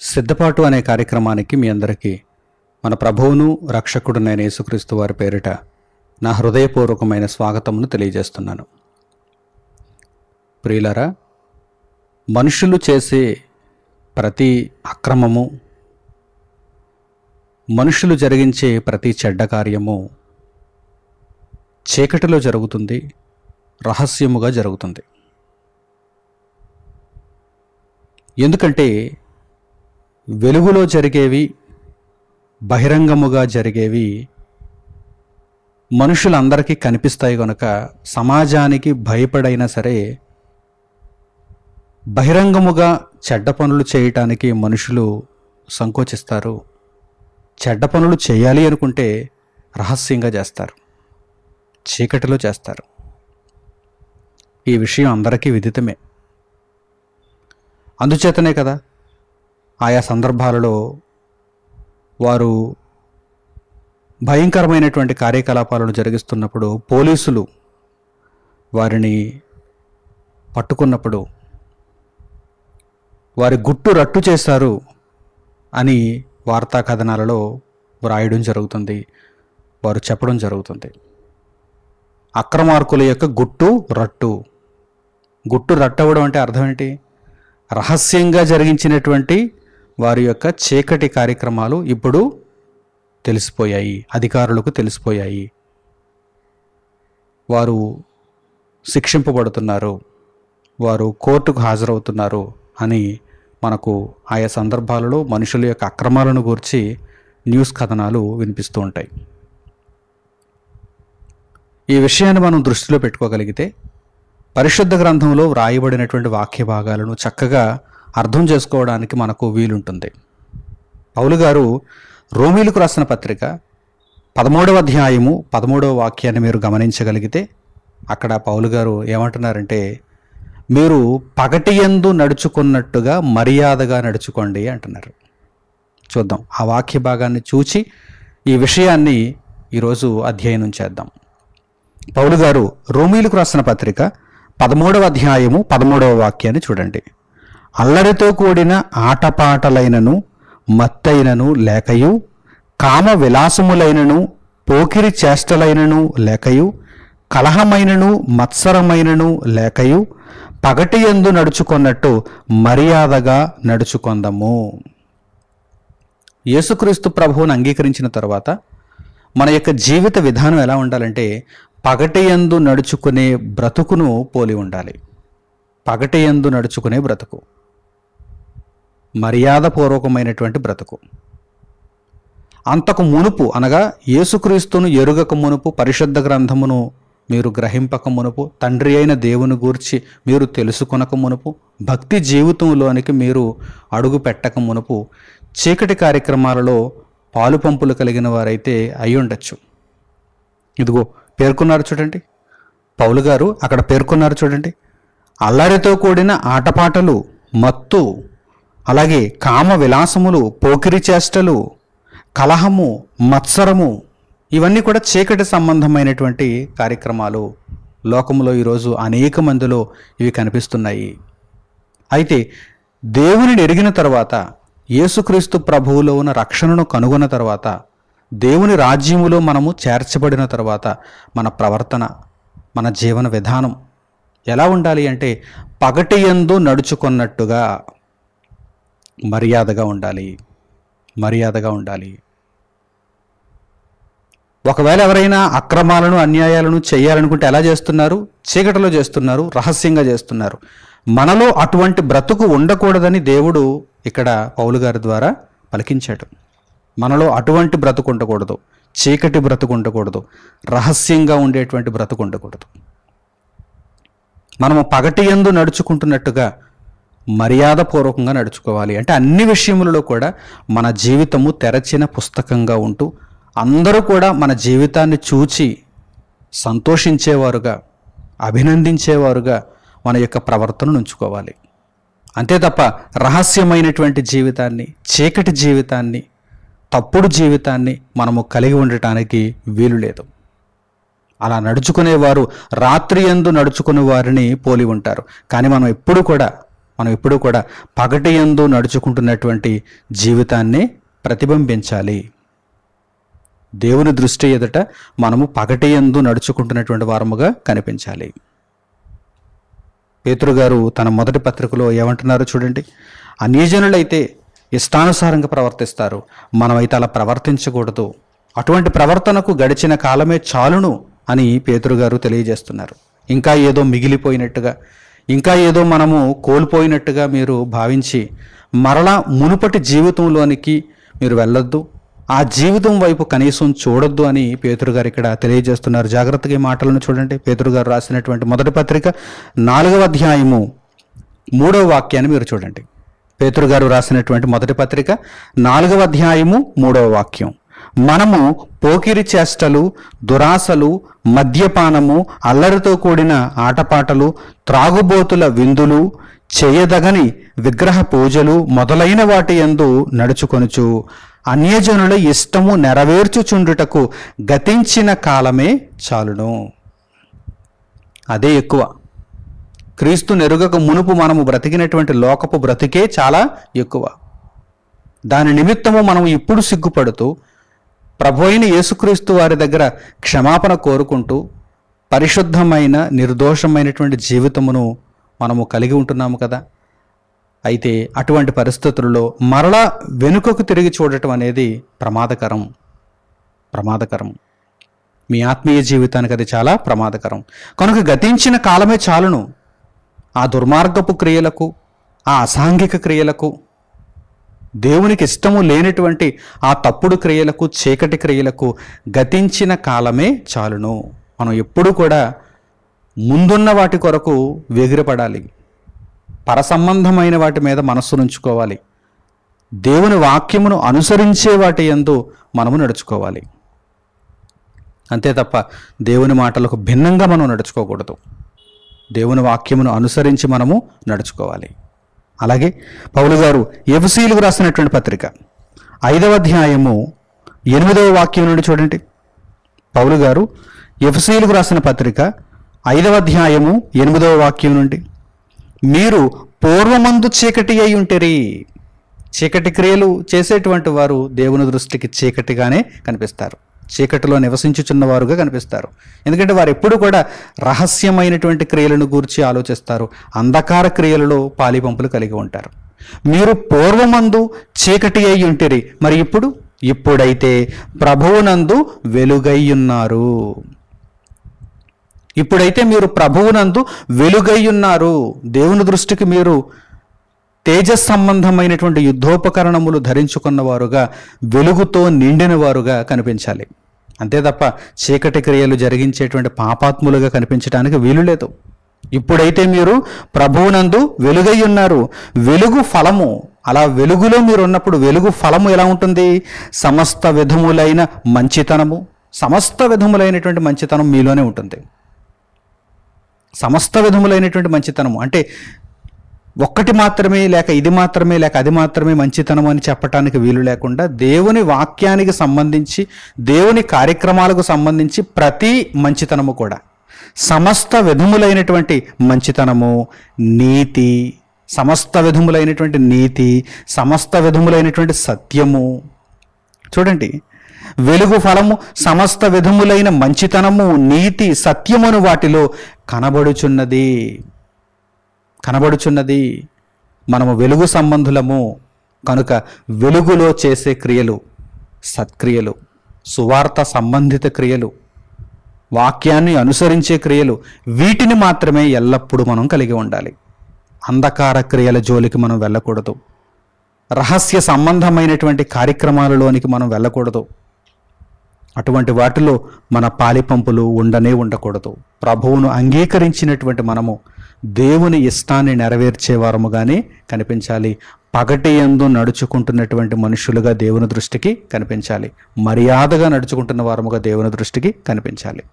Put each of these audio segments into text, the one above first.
సిద్ధపాటు అనే కార్యక్రమానికి మీ అందరికీ మన ప్రభువును రక్షకుడునైన యేసుక్రీస్తు వారి పేరిట నా హృదయపూర్వకమైన స్వాగతమును తెలియజేస్తున్నాను. ప్రియులారా, మనుషులు చేసే ప్రతి అక్రమము, మనుషులు జరిగించే ప్రతి చెడ్డ కార్యము చీకటిలో జరుగుతుంది, రహస్యముగా జరుగుతుంది. ఎందుకంటే వెలుగులో జరిగేవి, బహిరంగముగా జరిగేవి మనుషులందరికీ కనిపిస్తాయి కనుక సమాజానికి భయపడైనా సరే బహిరంగముగా చెడ్డ పనులు చేయటానికి మనుషులు సంకోచిస్తారు. చెడ్డ పనులు చేయాలి అనుకుంటే రహస్యంగా చేస్తారు, చీకటిలో చేస్తారు. ఈ విషయం అందరికీ విదితమే. అందుచేతనే కదా ఆయా సందర్భాలలో వారు భయంకరమైనటువంటి కార్యకలాపాలను జరిగిస్తున్నప్పుడు పోలీసులు వారిని పట్టుకున్నప్పుడు వారి గుట్టు రట్టు చేశారు అని వార్తా కథనాలలో వ్రాయడం జరుగుతుంది, వారు చెప్పడం జరుగుతుంది. అక్రమార్కుల యొక్క గుట్టు రట్టవడం అంటే అర్థం ఏంటి? రహస్యంగా జరిగించినటువంటి వారి యొక్క చీకటి కార్యక్రమాలు ఇప్పుడు తెలిసిపోయాయి, అధికారులకు తెలిసిపోయాయి, వారు శిక్షింపబడుతున్నారు, వారు కోర్టుకు హాజరవుతున్నారు అని మనకు ఆయా సందర్భాలలో మనుషుల యొక్క అక్రమాలను గురించి న్యూస్ కథనాలు వినిపిస్తూ ఉంటాయి. ఈ విషయాన్ని మనం దృష్టిలో పెట్టుకోగలిగితే పరిశుద్ధ గ్రంథంలో వ్రాయబడినటువంటి వాక్య భాగాలను చక్కగా అర్థం చేసుకోవడానికి మనకు వీలుంటుంది. పౌలు గారు రోమీలకు రాసిన పత్రిక 13వ అధ్యాయము 13వ వాక్యాన్ని మీరు గమనించగలిగితే అక్కడ పౌలు గారు ఏమంటున్నారంటే, మీరు పగటియందు నడుచుకున్నట్టుగా మర్యాదగా నడుచుకోండి అంటున్నారు. చూద్దాం, ఆ వాక్య భాగాన్ని చూచి ఈ విషయాన్ని ఈరోజు అధ్యయనం చేద్దాం. పౌలు గారు రోమీలకు రాసిన పత్రిక 13వ అధ్యాయము 13వ వాక్యాన్ని చూడండి. అల్లరితో కూడిన ఆటపాటలైనను మత్తైనను లేకయు, కామ విలాసములైనను పోకిరి చేష్టలైనను లేకయు, కలహమైనను మత్సరమైనను లేకయు, పగటియందు నడుచుకున్నట్టు మర్యాదగా నడుచుకొందము. యేసుక్రీస్తు ప్రభువును అంగీకరించిన తర్వాత మన యొక్క జీవిత విధానం ఎలా ఉండాలంటే పగటియందు నడుచుకునే బ్రతుకును పోలి ఉండాలి. పగటియందు నడుచుకునే బ్రతుకు, మర్యాదపూర్వకమైనటువంటి బ్రతుకు. అంతకు మునుపు అనగా యేసుక్రీస్తును ఎరుగక మునుపు, పరిశుద్ధ గ్రంథమును మీరు గ్రహింపక మునుపు, తండ్రి అయిన దేవుని గూర్చి మీరు తెలుసుకొనక మునుపు, భక్తి జీవితంలోనికి మీరు అడుగు పెట్టక మునుపు చీకటి కార్యక్రమాలలో పాలు పంపులు కలిగిన వారైతే అయి ఉండొచ్చు. ఇదిగో పేర్కొన్నారు చూడండి, పౌలు గారు అక్కడ పేర్కొన్నారు చూడండి. అల్లరితో కూడిన ఆటపాటలు, మత్తు, అలాగే కామ విలాసములు, పోకిరి చేష్టలు, కలహము, మత్సరము, ఇవన్నీ కూడా చీకటి సంబంధమైనటువంటి కార్యక్రమాలు లోకంలో ఈరోజు అనేక మందిలో ఇవి కనిపిస్తున్నాయి. అయితే దేవునిని ఎరిగిన తర్వాత, యేసుక్రీస్తు ప్రభువులో ఉన్న రక్షణను కనుగొన్న తర్వాత, దేవుని రాజ్యములో మనము చేర్చబడిన తర్వాత మన ప్రవర్తన, మన జీవన విధానం ఎలా ఉండాలి అంటే పగటియందు నడుచుకున్నట్టుగా మర్యాదగా ఉండాలి. ఒకవేళ ఎవరైనా అక్రమాలను, అన్యాయాలను చేయాలనుకుంటే ఎలా చేస్తున్నారు? చీకటిలో చేస్తున్నారు, రహస్యంగా చేస్తున్నారు. మనలో అటువంటి బ్రతుకు ఉండకూడదని దేవుడు ఇక్కడ పౌలు గారి ద్వారా పలికించాడు. మనలో అటువంటి బ్రతుకు ఉండకూడదు, చీకటి బ్రతుకు ఉండకూడదు, రహస్యంగా ఉండేటువంటి బ్రతుకు ఉండకూడదు. మనము పగటియందు నడుచుకుంటున్నట్టుగా మర్యాదపూర్వకంగా నడుచుకోవాలి. అంటే అన్ని విషయములలో కూడా మన జీవితము తెరచిన పుస్తకంగా ఉంటూ అందరూ కూడా మన జీవితాన్ని చూచి సంతోషించేవారుగా, అభినందించేవారుగా మన యొక్క ప్రవర్తనను ఉంచుకోవాలి. అంతే తప్ప రహస్యమైనటువంటి జీవితాన్ని, చీకటి జీవితాన్ని, తప్పుడు జీవితాన్ని మనము కలిగి ఉండటానికి వీలు లేదు. అలా నడుచుకునేవారు రాత్రి యందు నడుచుకునే వారిని పోలి ఉంటారు. కానీ మనం ఎప్పుడు కూడా పగటి యందు నడుచుకుంటున్నటువంటి జీవితాన్ని ప్రతిబింబించాలి. దేవుని దృష్టి ఎదుట మనము పగటి యందు నడుచుకుంటున్నటువంటి వారముగా కనిపించాలి. పేతురు గారు తన మొదటి పత్రికలో ఏమంటున్నారో చూడండి. అన్యజనులైతే ఇష్టానుసారంగా ప్రవర్తిస్తారు, మనమైతే అలా ప్రవర్తించకూడదు. అటువంటి ప్రవర్తనకు గడిచిన కాలమే చాలును అని పేతురు గారు తెలియజేస్తున్నారు. ఇంకా ఏదో మిగిలిపోయినట్టుగా, ఇంకా ఏదో మనము కోల్పోయినట్టుగా మీరు భావించి మరలా మునుపటి జీవితంలోనికి మీరు వెళ్ళొద్దు, ఆ జీవితం వైపు కనీసం చూడొద్దు అని పేతురు గారు ఇక్కడ తెలియజేస్తున్నారు. జాగ్రత్తగా ఈ మాటలను చూడండి. పేతురు గారు రాసినటువంటి మొదటి పత్రిక 4వ అధ్యాయము 3వ వాక్యాన్ని మీరు చూడండి. పేతురు గారు రాసినటువంటి మొదటి పత్రిక 4వ అధ్యాయము 3వ వాక్యం. మనము పోకిరి చేష్టలు, దురాశలు, మద్యపానము, అల్లరితో కూడిన ఆటపాటలు, త్రాగుబోతుల విందులు, చేయదగని విగ్రహ పూజలు మొదలైన వాటి యందు నడుచుకొనుచు అన్యజనుల ఇష్టము నెరవేర్చుచుండుటకు గతించిన కాలమే చాలును. అదే ఎక్కువ. క్రీస్తు నెరుగక మునుపు మనము బ్రతికినటువంటి లోకపు బ్రతికే చాలా ఎక్కువ. దాని నిమిత్తము మనం ఇప్పుడు సిగ్గుపడుతూ ప్రభు అయిన యేసుక్రీస్తు వారి దగ్గర క్షమాపణ కోరుకుంటూ పరిశుద్ధమైన నిర్దోషమైనటువంటి జీవితమును మనము కలిగి ఉంటున్నాము కదా. అయితే అటువంటి పరిస్థితుల్లో మరలా వెనుకకు తిరిగి చూడటం అనేది ప్రమాదకరం. మీ ఆత్మీయ జీవితానికి అది చాలా ప్రమాదకరం. కనుక గతించిన కాలమే చాలును. ఆ దుర్మార్గపు క్రియలకు, ఆ అసాంఘిక క్రియలకు, దేవునికి ఇష్టము లేనటువంటి ఆ తప్పుడు క్రియలకు, చీకటి క్రియలకు గతించిన కాలమే చాలును. మనం ఎప్పుడు కూడా ముందున్న వాటి కొరకు వేగిరపడాలి. పరసంబంధమైన వాటి మీద మనస్సునుంచుకోవాలి. దేవుని వాక్యమును అనుసరించే వాటి యందు మనము నడుచుకోవాలి. అంతే తప్ప దేవుని మాటలకు భిన్నంగా మనం నడుచుకోకూడదు. దేవుని వాక్యమును అనుసరించి మనము నడుచుకోవాలి. అలాగే పౌలు గారు ఎఫెసీయులకు రాసినటువంటి పత్రిక 5వ అధ్యాయము 8వ వాక్యం నుండి చూడండి. పౌలు గారు ఎఫెసీయులకు రాసిన పత్రిక 5వ అధ్యాయము 8వ వాక్యం నుండి, మీరు పూర్వమందు చీకటి అయి ఉంటిరి. చీకటి క్రియలు చేసేటువంటి వారు దేవుని దృష్టికి చీకటిగానే కనిపిస్తారు, చీకటిలో నివసించుచున్నవారుగా కనిపిస్తారు. ఎందుకంటే వారు ఎప్పుడు కూడా రహస్యమైనటువంటి క్రియలను గూర్చి ఆలోచిస్తారు, అంధకార క్రియలలో పాలిపంపులు కలిగి ఉంటారు. మీరు పూర్వమందు చీకటి అయి ఉంటిరి, మరి ఇప్పుడైతే ప్రభువునందు వెలుగై ఉన్నారు. ఇప్పుడైతే మీరు ప్రభువునందు వెలుగై ఉన్నారు. దేవుని దృష్టికి మీరు తేజస్ సంబంధమైనటువంటి యుద్ధోపకరణములు ధరించుకున్నవారుగా, వెలుగుతో నిండిన వారుగా కనిపించాలి. అంతే తప్ప చీకటి క్రియలు జరిగించేటువంటి పాపాత్ములుగా కనిపించడానికి వీలు లేదు. ఇప్పుడైతే మీరు ప్రభువునందు వెలుగై ఉన్నారు. వెలుగు ఫలము, అలా వెలుగులో మీరు ఉన్నప్పుడు వెలుగు ఫలము ఎలా ఉంటుంది? సమస్త విధములైన మంచితనం మీలోనే ఉంటుంది. సమస్త విధములైనటువంటి మంచితనము అంటే ఒక్కటి మాత్రమే, లేక ఇది మాత్రమే, లేక అది మాత్రమే మంచితనం అని చెప్పటానికి వీలు లేకుండా, దేవుని వాక్యానికి సంబంధించి, దేవుని కార్యక్రమాలకు సంబంధించి ప్రతి మంచితనము కూడా, సమస్త విధములైనటువంటి మంచితనము, నీతి, సమస్త విధములైనటువంటి సత్యము. చూడండి, వెలుగు ఫలము సమస్త విధములైన మంచితనము, నీతి, సత్యమును వాటిలో కనబడుచున్నది. మనము వెలుగు సంబంధులము కనుక వెలుగులో చేసే క్రియలు, సత్క్రియలు, సువార్త సంబంధిత క్రియలు, వాక్యాన్ని అనుసరించే క్రియలు, వీటిని మాత్రమే ఎల్లప్పుడూ మనం కలిగి ఉండాలి. అంధకార క్రియల జోలికి మనం వెళ్ళకూడదు. రహస్య సంబంధమైనటువంటి కార్యక్రమాలలోనికి మనం వెళ్ళకూడదు. అటువంటి వాటిలో మన పాలిపంపులు ఉండకూడదు. ప్రభువును అంగీకరించినటువంటి మనము దేవుని ఇష్టాన్ని నెరవేర్చేవారముగానే కనిపించాలి. పగటి యందు నడుచుకుంటున్నటువంటి మనుషులుగా దేవుని దృష్టికి కనిపించాలి. మర్యాదగా నడుచుకుంటున్న వారముగా దేవుని దృష్టికి కనిపించాలి.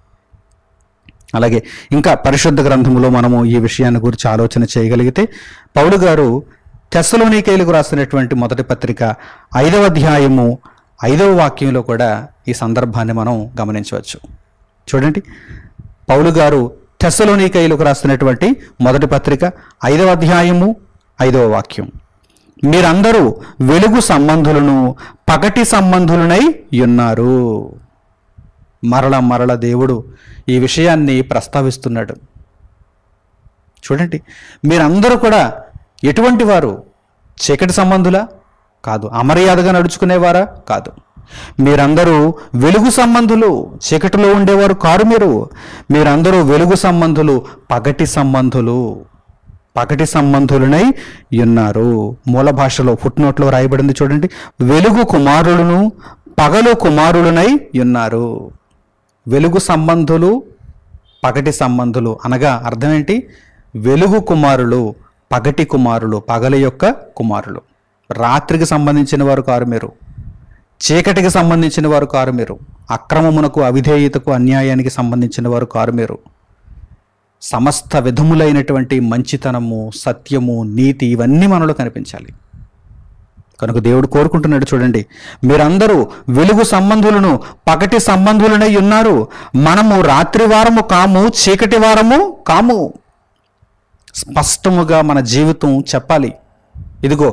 అలాగే ఇంకా పరిశుద్ధ గ్రంథములో మనము ఈ విషయాన్ని గురించి ఆలోచన చేయగలిగితే, పౌలు గారు తెస్సలోనికైలకు రాసినటువంటి మొదటి పత్రిక 5వ అధ్యాయము 5వ వాక్యంలో కూడా ఈ సందర్భాన్ని మనం గమనించవచ్చు. చూడండి, పౌలు గారు తెస్సలోనికైలకు రాసినటువంటి మొదటి పత్రిక 5వ అధ్యాయము 5వ వాక్యం. మీరందరూ వెలుగు సంబంధులను పగటి సంబంధులనై ఉన్నారు. మరల దేవుడు ఈ విషయాన్ని ప్రస్తావిస్తున్నాడు. చూడండి, మీరందరూ కూడా ఎటువంటి వారు? చీకటి సంబంధులా? కాదు. అమర్యాదగా నడుచుకునేవారా? కాదు. మీరందరూ వెలుగు సంబంధులు, చీకటిలో ఉండేవారు కారు. మీరందరూ వెలుగు సంబంధులు, పగటి సంబంధులు, పగటి సంబంధులనై ఉన్నారు. మూల భాషలో ఫుట్నోట్లో రాయబడింది చూడండి, వెలుగు కుమారులను పగలు కుమారులనై ఉన్నారు. వెలుగు సంబంధులు, పగటి సంబంధులు అనగా అర్థం ఏంటి? వెలుగు కుమారులు, పగటి కుమారులు, పగల యొక్క కుమారులు. రాత్రికి సంబంధించిన వారు కారు మీరు, చీకటికి సంబంధించిన వారు కారు మీరు, అక్రమమునకు, అవిధేయతకు, అన్యాయానికి సంబంధించిన వారు కారు మీరు. సమస్త విధములైనటువంటి మంచితనము, సత్యము, నీతి ఇవన్నీ మనలో కనిపించాలి. కనుక దేవుడు కోరుకుంటున్నాడు. చూడండి, మీరందరూ వెలుగు సంబంధులను పగటి సంబంధులనై ఉన్నారు. మనము రాత్రి వారము కాము, చీకటి వారము కాము. స్పష్టముగా మన జీవితం చెప్పాలి. ఇదిగో,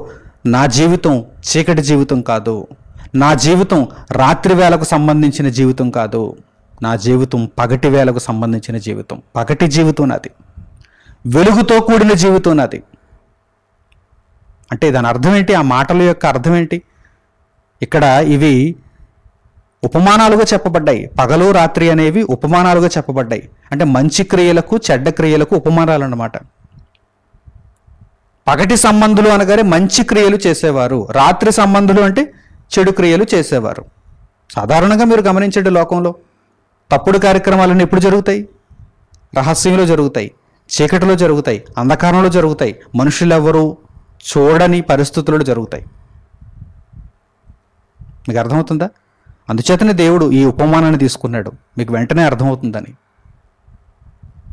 నా జీవితం చీకటి జీవితం కాదు, నా జీవితం రాత్రి వేళకు సంబంధించిన జీవితం కాదు, నా జీవితం పగటి వేళకు సంబంధించిన జీవితం. పగటి జీవితం నాది, వెలుగుతో కూడిన జీవితం నాది. అంటే దాని అర్థం ఏంటి? ఆ మాటల యొక్క అర్థం ఏంటి? ఇక్కడ ఇవి ఉపమానాలుగా చెప్పబడ్డాయి. పగలు రాత్రి అనేవి ఉపమానాలుగా చెప్పబడ్డాయి. అంటే మంచి క్రియలకు చెడ్డ క్రియలకు ఉపమానాలు అన్నమాట. పగటి సంబంధులు అనగానే మంచి క్రియలు చేసేవారు, రాత్రి సంబంధులు అంటే చెడు క్రియలు చేసేవారు. సాధారణంగా మీరు గమనించండి, లోకంలో తప్పుడు కార్యక్రమాలన్నీ ఎప్పుడు జరుగుతాయి? రహస్యంలో జరుగుతాయి, చీకటిలో జరుగుతాయి, అంధకారంలో జరుగుతాయి, మనుషులెవరూ చూడని పరిస్థితుల్లో జరుగుతాయి. మీకు అర్థమవుతుందా? అందుచేతనే దేవుడు ఈ ఉపమానాన్ని తీసుకున్నాడు, మీకు వెంటనే అర్థమవుతుందని.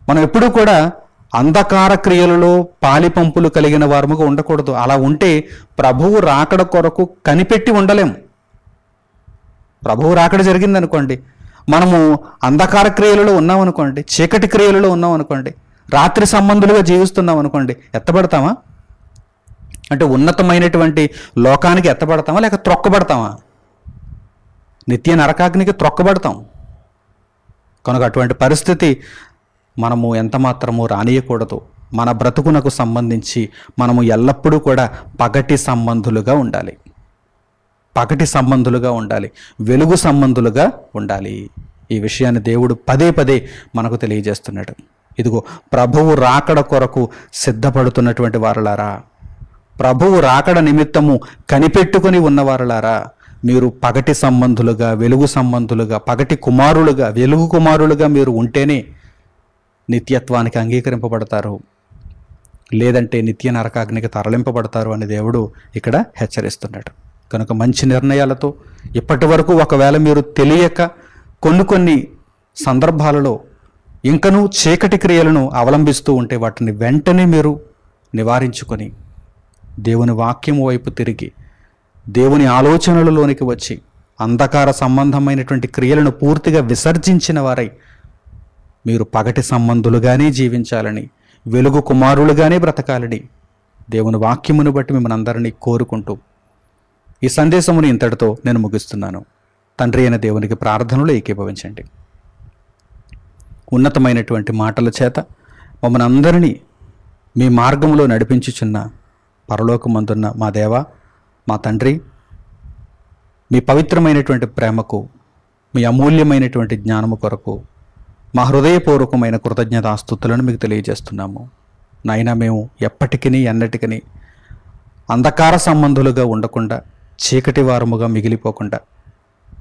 మనం ఎప్పుడూ కూడా అంధకార క్రియలలో పాలిపంపులు కలిగిన వారముగా ఉండకూడదు. అలా ఉంటే ప్రభువు రాకడ కొరకు కనిపెట్టి ఉండలేం. ప్రభువు రాకడ జరిగిందనుకోండి, మనము అంధకార క్రియలలో ఉన్నామనుకోండి, చీకటి క్రియలలో ఉన్నామనుకోండి, రాత్రి సంబంధులుగా జీవిస్తున్నాం అనుకోండి, ఎత్తబడతామా? అంటే ఉన్నతమైనటువంటి లోకానికి ఎత్తబడతామా లేక త్రొక్కబడతామా? నిత్య నరకాగ్నికి త్రొక్కబడతాం. కనుక అటువంటి పరిస్థితి మనము ఎంత మాత్రము రానియకూడదు. మన బ్రతుకునకు సంబంధించి మనము ఎల్లప్పుడూ కూడా పగటి సంబంధులుగా ఉండాలి, పగటి సంబంధులుగా ఉండాలి, వెలుగు సంబంధులుగా ఉండాలి. ఈ విషయాన్ని దేవుడు పదే పదే మనకు తెలియజేస్తున్నాడు. ఇదిగో, ప్రభువు రాకడ కొరకు సిద్ధపడుతున్నటువంటి వారలారా, ప్రభువు రాకడ నిమిత్తము కనిపెట్టుకుని ఉన్నవారలారా, మీరు పగటి సంబంధులుగా, వెలుగు సంబంధులుగా, పగటి కుమారులుగా, వెలుగు కుమారులుగా మీరు ఉంటేనే నిత్యత్వానికి అంగీకరింపబడతారు, లేదంటే నిత్య నరకాగ్నికి తరలింపబడతారు అని దేవుడు ఇక్కడ హెచ్చరిస్తున్నాడు. కనుక మంచి నిర్ణయాలతో ఇప్పటి వరకు ఒకవేళ మీరు తెలియక కొన్ని సందర్భాలలో ఇంకనూ చీకటి క్రియలను అవలంబిస్తూ ఉంటే వాటిని వెంటనే మీరు నివారించుకొని దేవుని వాక్యము వైపు తిరిగి దేవుని ఆలోచనలలోనికి వచ్చి అంధకార సంబంధమైనటువంటి క్రియలను పూర్తిగా విసర్జించిన వారై మీరు పగటి సంబంధులుగానే జీవించాలని, వెలుగు కుమారులుగానే బ్రతకాలని దేవుని వాక్యమును బట్టి మిమ్మల్ని అందరినీ కోరుకుంటూ ఈ సందేశమును ఇంతటితో నేను ముగిస్తున్నాను. తండ్రి అయిన దేవునికి ప్రార్థనలు ఏకీభవించండి. ఉన్నతమైనటువంటి మాటల చేత మమ్మల్ని అందరినీ మీ మార్గంలో నడిపించుచున్న పరలోకమందున్న మా దేవ, మా తండ్రి, మీ పవిత్రమైనటువంటి ప్రేమకు, మీ అమూల్యమైనటువంటి జ్ఞానము కొరకు మా హృదయపూర్వకమైన కృతజ్ఞతాస్తుతులను మీకు తెలియజేస్తున్నాము. నాయనా, మేము ఎప్పటికీ ఎన్నటికీ అంధకార సంబంధులుగా ఉండకుండా, చీకటి వారముగా మిగిలిపోకుండా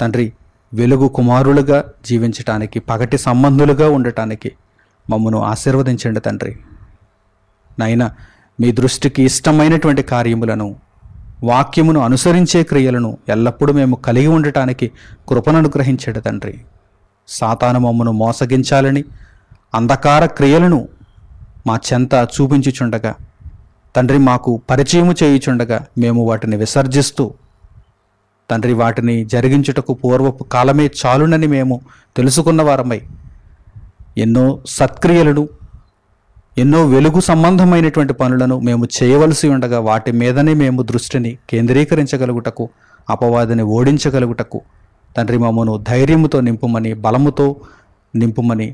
తండ్రి, వెలుగు కుమారులుగా జీవించటానికి, పగటి సంబంధులుగా ఉండటానికి మమ్మను ఆశీర్వదించండి తండ్రి. నాయనా, మీ దృష్టికి ఇష్టమైనటువంటి కార్యములను, వాక్యమును అనుసరించే క్రియలను ఎల్లప్పుడూ మేము కలిగి ఉండటానికి కృపను అనుగ్రహించండి తండ్రి. సాతాను మమ్మను మోసగించాలని అంధకార క్రియలను మా చెంత చూపించుచుండగా తండ్రి, మాకు పరిచయము చేయుచుండగా మేము వాటిని విసర్జిస్తూ తండ్రి, వాటిని జరిగించుటకు పూర్వపు కాలమే చాలునని మేము తెలుసుకున్న వారమై ఎన్నో సత్క్రియలను, ఎన్నో వెలుగు సంబంధమైనటువంటి పనులను మేము చేయవలసి ఉండగా వాటి మీదనే మేము దృష్టిని కేంద్రీకరించగలుగుటకు, అపవాదిని ఓడించగలుగుటకు తండ్రి మమ్మను ధైర్యముతో నింపుమని, బలముతో నింపుమని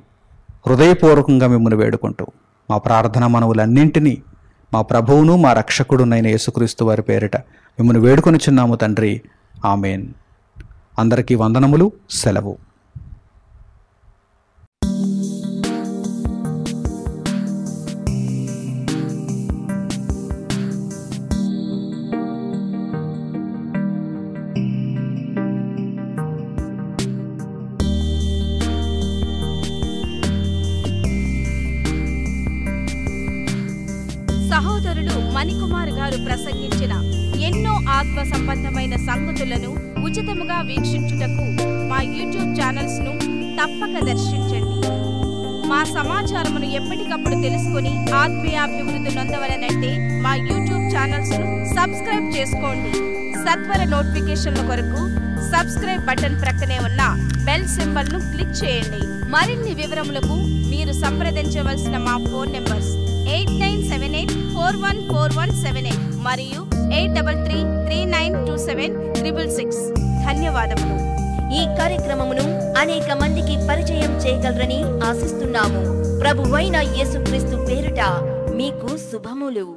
హృదయపూర్వకంగా మిమ్మల్ని వేడుకుంటూ మా ప్రార్థన మనవులన్నింటినీ మా ప్రభువును మా రక్షకుడునైన యేసుక్రీస్తు వారి పేరిట మిమ్మల్ని వేడుకొనిచున్నాము తండ్రి. ఆమెన్. అందరికీ వందనములు. సెలవు. సహోదరులు మణికుమార్ గారు ప్రసంగించిన ఎన్నో ఆత్మ సంబంధమైన సంగతులను ఉచితముగా వీక్షించుటకు మా యూట్యూబ్ ఛానల్స్ ను తప్పక దర్శించండి. మా సమాచారమును ఎప్పటికప్పుడు తెలుసుకుని ఆత్మీయాభివృద్ధి నొందవలనంటే మా యూట్యూబ్ ఛానల్స్ ను సబ్స్క్రైబ్ చేసుకోండి. సత్వర నోటిఫికేషన్ల కొరకు సబ్స్క్రైబ్ బటన్ ప్రక్కనే ఉన్న బెల్ సింబల్ ను క్లిక్ చేయండి. మరిన్ని వివరములకు మీరు సంప్రదించవలసిన మా ఫోన్ నెంబర్స్ 8978414178 మరియు 83392766. ధన్యవాదములు. ఈ కార్యక్రమమును అనేక మందికి పరిచయం చేయగలరని ఆశిస్తున్నాము. ప్రభువైన యేసుక్రీస్తు పేరిట మీకు శుభములు.